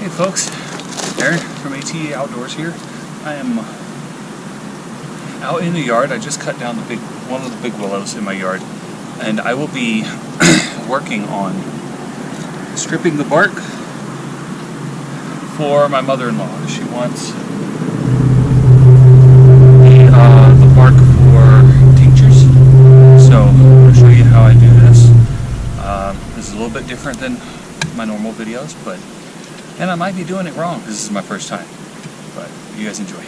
Hey folks, Aaron from A.T.E Outdoors here. I am out in the yard. I just cut down one of the big willows in my yard, and I will be working on stripping the bark for my mother-in-law. She wants the bark for tinctures, so I'll show you how I do this. This is a little bit different than my normal videos, and I might be doing it wrong because this is my first time, but you guys enjoy.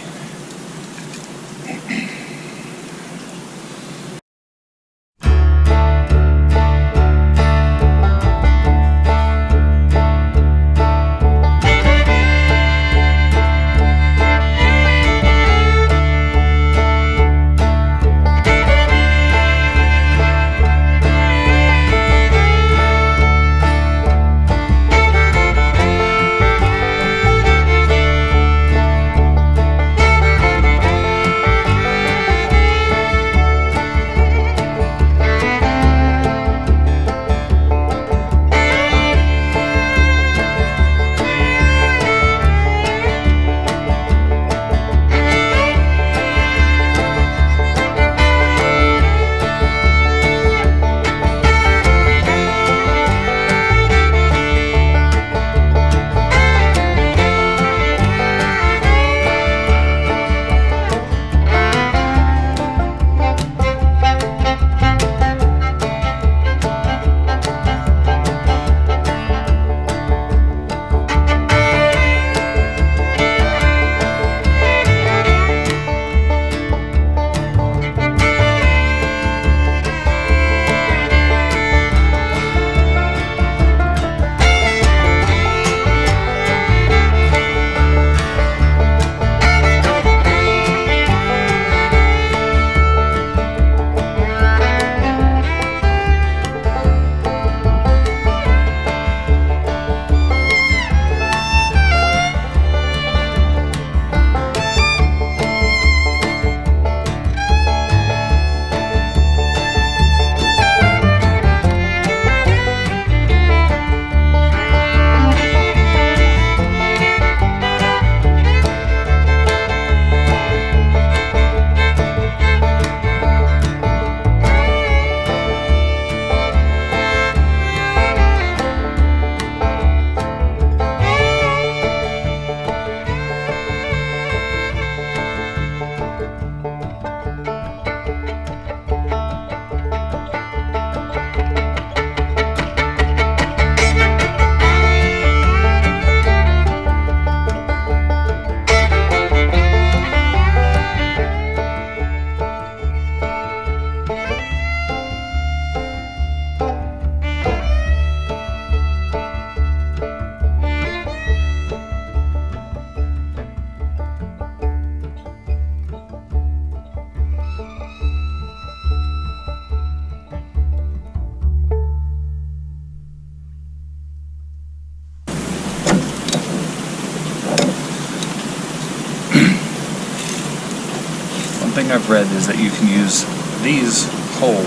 One thing I've read is that you can use these whole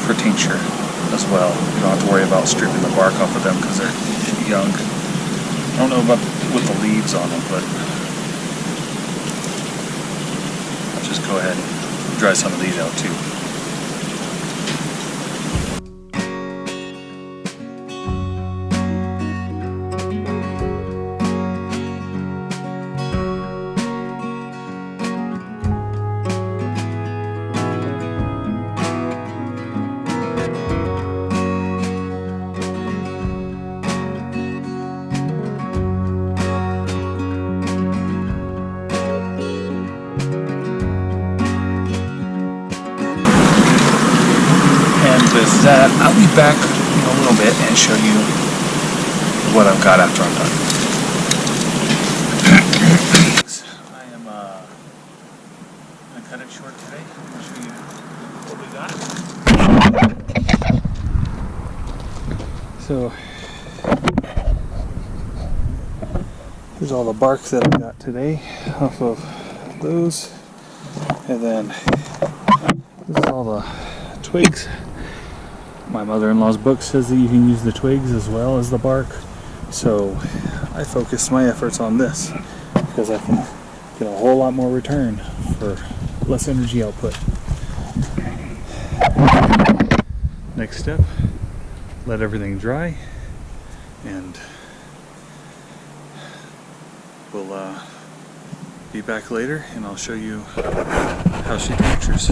for tincture as well. You don't have to worry about stripping the bark off of them because they're young. I don't know about with the leaves on them, but I'll just go ahead and dry some of these out too. With that, I'll be back in a little bit and show you what I've got after I'm done. I am going to cut it short today. I'll show you what we got. So here's all the bark that I got today off of those, and then this is all the twigs. My mother-in-law's book says that you can use the twigs as well as the bark, so I focused my efforts on this because I can get a whole lot more return for less energy output. Next step, let everything dry, and we'll be back later and I'll show you how she tinctures.